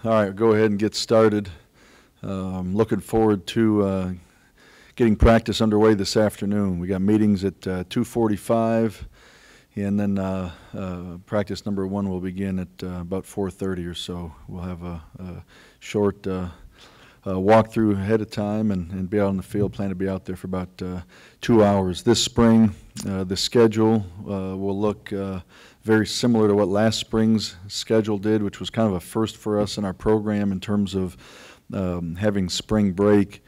All right, go ahead and get started. Looking forward to getting practice underway this afternoon. We got meetings at 2:45, and then practice number one will begin at about 4:30 or so. We'll have a short walkthrough ahead of time and be out on the field. Plan to be out there for about 2 hours. This spring, the schedule will look very similar to what last spring's schedule did, which was kind of a first for us in our program in terms of having spring break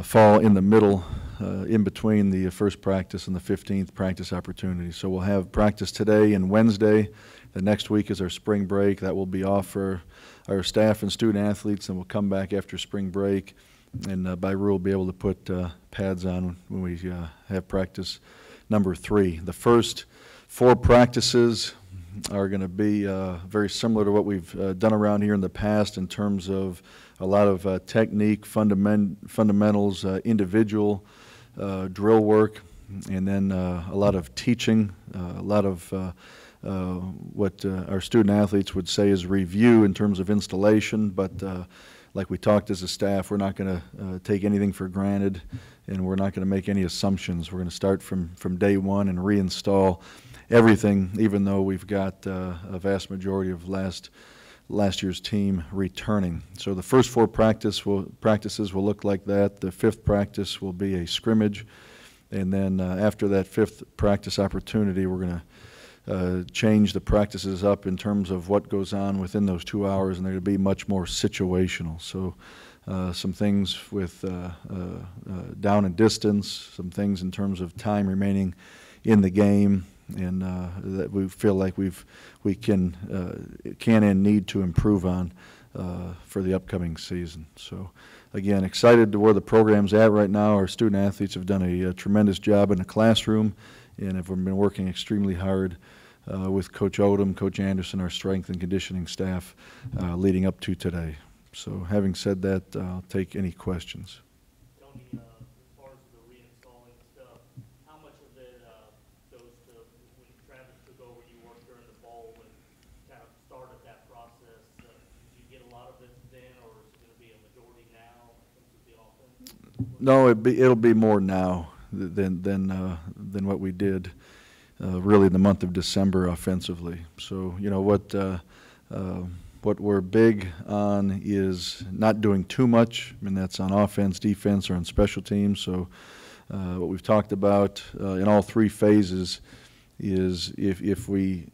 fall in the middle, in between the first practice and the 15th practice opportunity. So we'll have practice today and Wednesday. The next week is our spring break. That will be off for our staff and student athletes, and we'll come back after spring break and by rule be able to put pads on when we have practice number 3. The first 4 practices are going to be very similar to what we've done around here in the past in terms of a lot of technique, fundamentals, individual drill work, and then a lot of teaching, a lot of what our student athletes would say is review in terms of installation, but like we talked as a staff, we're not going to take anything for granted, and we're not going to make any assumptions. We're going to start from day one and reinstall everything, even though we've got a vast majority of last year's team returning. So the first 4 practices will look like that. The 5th practice will be a scrimmage, and then after that 5th practice opportunity, we're going to change the practices up in terms of what goes on within those 2 hours, and they're going to be much more situational. So some things with down and distance, some things in terms of time remaining in the game, and that we feel like we can and need to improve on for the upcoming season. So again, excited to where the program's at right now. Our student athletes have done a tremendous job in the classroom and have been working extremely hard with Coach Odom, Coach Anderson, our strength and conditioning staff leading up to today. So having said that, I'll take any questions. Tony, as far as the reinstalling stuff, how much of it goes to when Travis took over, you worked during the bowl and kind of started that process? Did you get a lot of it then, or is it going to be a majority now in terms of the offense? No, it'll be more now than what we did really in the month of December offensively. So you know what we're big on is not doing too much, and that's on offense, defense, or on special teams. So what we've talked about in all 3 phases is if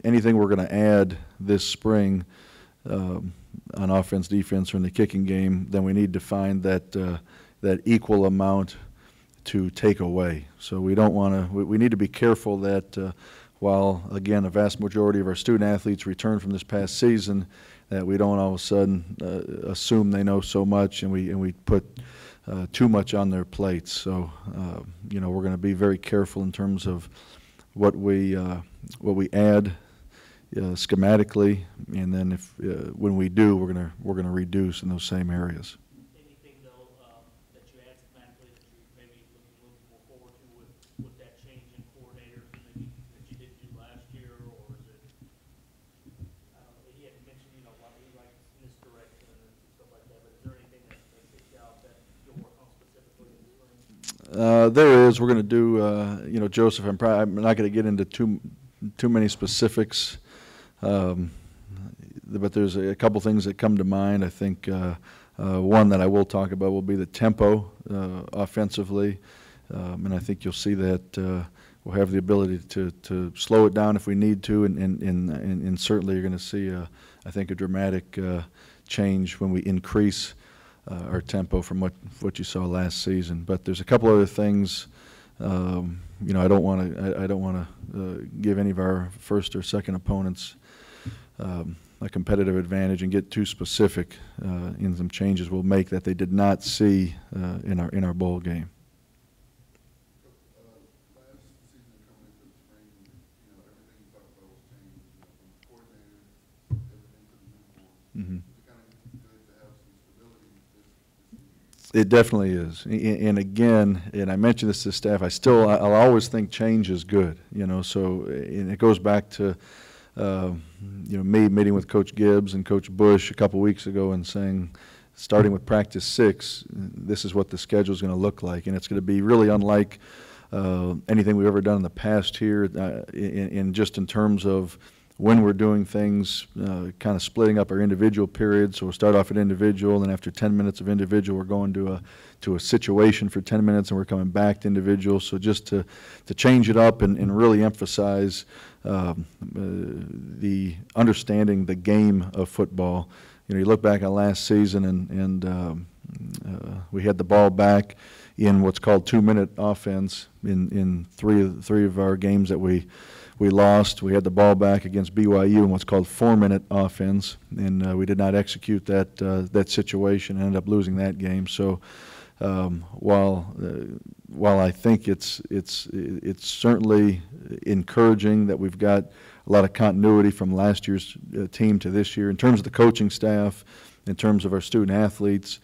anything we're going to add this spring on offense, defense, or in the kicking game, then we need to find that equal amount to take away. So we don't want to. We need to be careful that while again a vast majority of our student athletes return from this past season, that we don't all of a sudden assume they know so much and we put too much on their plates. So we're going to be very careful in terms of what we add schematically, and then if when we do, we're going to reduce in those same areas. Anything though that you add schematically that you maybe looking more forward to with that change in coordinator maybe that you didn't do last year, or is it? He had mentioned why he likes this direction and stuff like that, but is there anything that sticks out that you'll work on specifically in the spring? There is. We're going to do. Joseph, I'm not going to get into too many specifics, but there's a couple things that come to mind. I think one that I will talk about will be the tempo offensively, and I think you'll see that we'll have the ability to slow it down if we need to, and certainly you're going to see, I think, a dramatic change when we increase our tempo from what you saw last season. But there's a couple other things. I don't want to give any of our first or second opponents a competitive advantage and get too specific in some changes we'll make that they did not see in our bowl game. Last season coming into the spring, everything you talked about was changed, from the coordinator, everything to the uniform. Mm-hmm. It's kind of good to have some stability this season. It definitely is, and again, and I mentioned this to staff. I'll always think change is good, So and it goes back to me meeting with Coach Gibbs and Coach Bush a couple weeks ago and saying, starting with practice 6, this is what the schedule is going to look like, and it's going to be really unlike anything we've ever done in the past here, in just in terms of when we're doing things, kind of splitting up our individual periods. So we'll start off at individual, and then after 10 minutes of individual, we're going to a situation for 10 minutes, and we're coming back to individual. So just to change it up and really emphasize the understanding the game of football. You look back on last season, and we had the ball back in what's called 2-minute offense in three of our games that we lost. We had the ball back against BYU in what's called 4-minute offense, and we did not execute that situation and ended up losing that game. So while I think it's certainly encouraging that we've got a lot of continuity from last year's team to this year in terms of the coaching staff, in terms of our student athletes,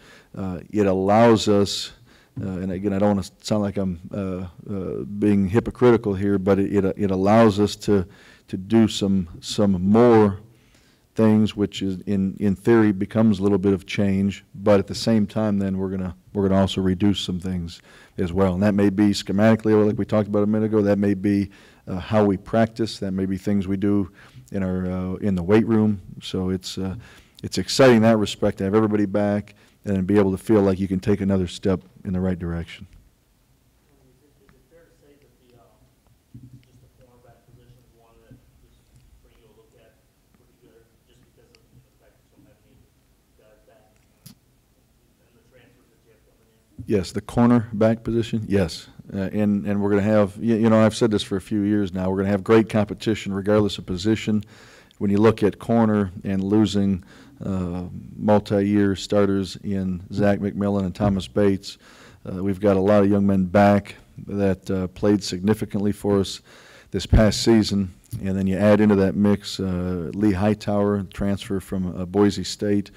it allows us. And again, I don't want to sound like I'm being hypocritical here, but it allows us to do some more things, which is in theory becomes a little bit of change, but at the same time, then we're gonna also reduce some things as well, and that may be schematically, like we talked about a minute ago. That may be how we practice. That may be things we do in our in the weight room. So it's exciting in that respect to have everybody back and be able to feel like you can take another step in the right direction. Is it fair to say that just the cornerback position is one that is for you to look at pretty good, just because of the fact that you don't have any guys back and the transfers that you have coming in? Yes, the cornerback position, yes. And we're going to have, I've said this for a few years now, we're going to have great competition regardless of position. When you look at corner and losing multi-year starters in Zach McMillan and Thomas Bates, we've got a lot of young men back that played significantly for us this past season. And then you add into that mix Lee Hightower, transfer from Boise State,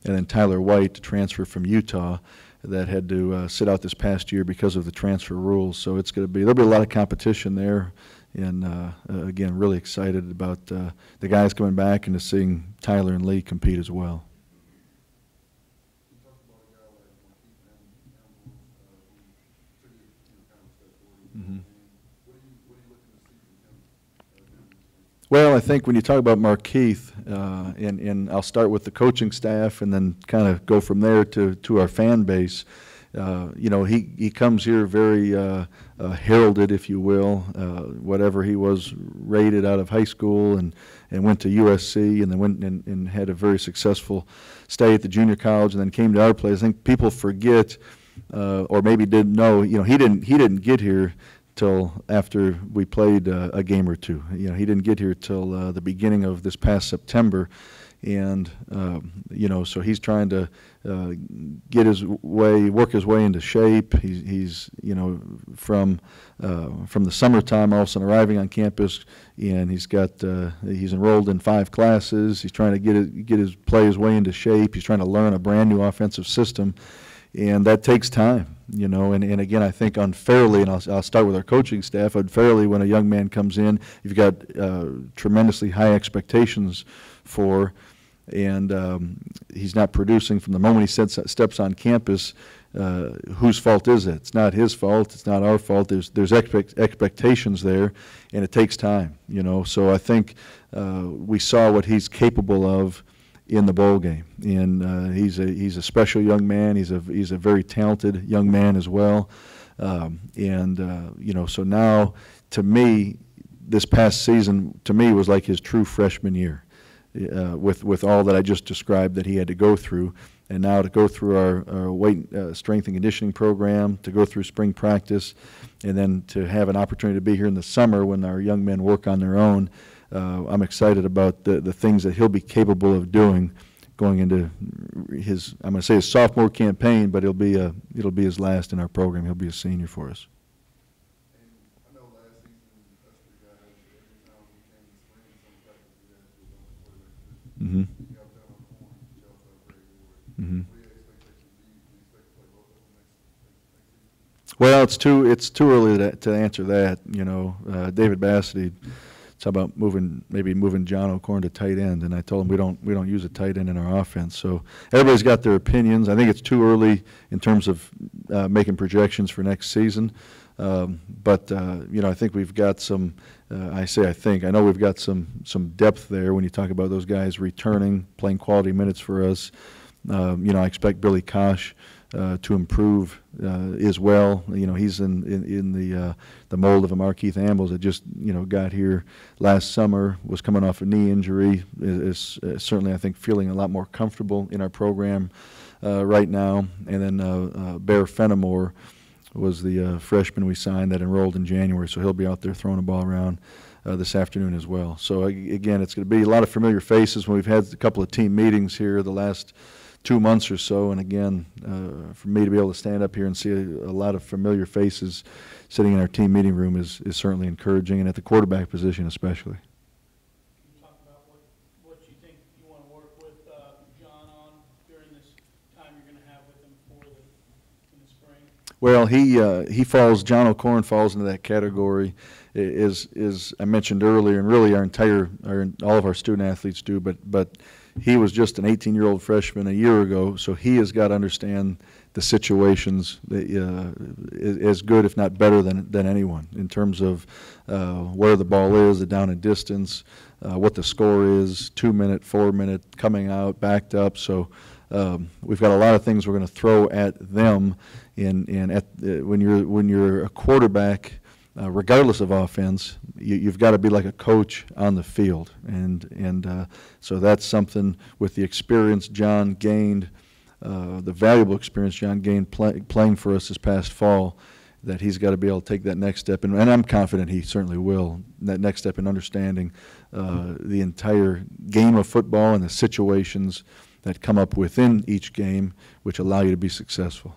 and then Tyler White, transfer from Utah, that had to sit out this past year because of the transfer rules. So it's going to be, there'll be a lot of competition there. And again, really excited about the guys coming back and to seeing Tyler and Lee compete as well. You talked about a guy like Keith who took it, kind of a step forward. Mm-hmm. What are you looking to see from him? Well, I think when you talk about Markeith, and I'll start with the coaching staff and then kind of go from there to our fan base. He comes here very heralded, if you will, whatever he was rated out of high school, and went to USC, and then went and had a very successful stay at the junior college, and then came to our place. I think people forget, or maybe didn't know, he didn't get here till after we played a game or two. He didn't get here till the beginning of this past September. And so he's trying to work his way into shape. He's from the summertime, all of a sudden arriving on campus, and he's enrolled in 5 classes. He's trying to play his way into shape. He's trying to learn a brand new offensive system, and that takes time. And again, I think unfairly, and I'll start with our coaching staff, unfairly when a young man comes in, you've got tremendously high expectations for, and he's not producing from the moment he steps on campus. Whose fault is it? It's not his fault. It's not our fault. There's expectations there, and it takes time. So I think we saw what he's capable of in the bowl game, and he's a special young man. He's a very talented young man as well, so now, to me, this past season to me was like his true freshman year, with all that I just described that he had to go through, and now to go through our weight strength and conditioning program, to go through spring practice, and then to have an opportunity to be here in the summer when our young men work on their own. I'm excited about the things that he'll be capable of doing going into his, I'm going to say his sophomore campaign, but it'll be his last in our program. He'll be a senior for us. And I know last season, us the guys, every time we came to spring, some practice we had to on the quarterback position. Mm-hmm. You got that on the corner, which y'all felt very good. Mm-hmm. What do you expect to be? Do you expect to play both of them next season? Well, it's too early to answer that. David Bassity how about maybe moving John O'Corn to tight end? And I told him we don't use a tight end in our offense. So everybody's got their opinions. I think it's too early in terms of making projections for next season. But I think we've got some. I know we've got some depth there when you talk about those guys returning, playing quality minutes for us. I expect Billy Kosh to improve as well. He's in the mold of a Markeith Ambles that just got here last summer, was coming off a knee injury, is certainly I think feeling a lot more comfortable in our program right now. And then Bear Fenimore was the freshman we signed that enrolled in January, so he'll be out there throwing the ball around this afternoon as well. So again, it's going to be a lot of familiar faces when we've had a couple of team meetings here the last 2 months or so, and again, for me to be able to stand up here and see a lot of familiar faces sitting in our team meeting room is certainly encouraging, and at the quarterback position especially. Can you talk about what you think you want to work with John on during this time you're going to have with him in the spring? Well, John O'Corn falls into that category, is I mentioned earlier, and really all of our student athletes do, but he was just an 18-year-old freshman a year ago, so he has got to understand the situations as good, if not better, than anyone in terms of where the ball is, the down and distance, what the score is, 2-minute, 4-minute, coming out, backed up. So we've got a lot of things we're going to throw at them. When you're a quarterback, regardless of offense, you've got to be like a coach on the field, and so that's something with the experience John gained, the valuable experience John gained playing for us this past fall, that he's got to be able to take that next step, and I'm confident he certainly will, that next step in understanding the entire game of football and the situations that come up within each game which allow you to be successful.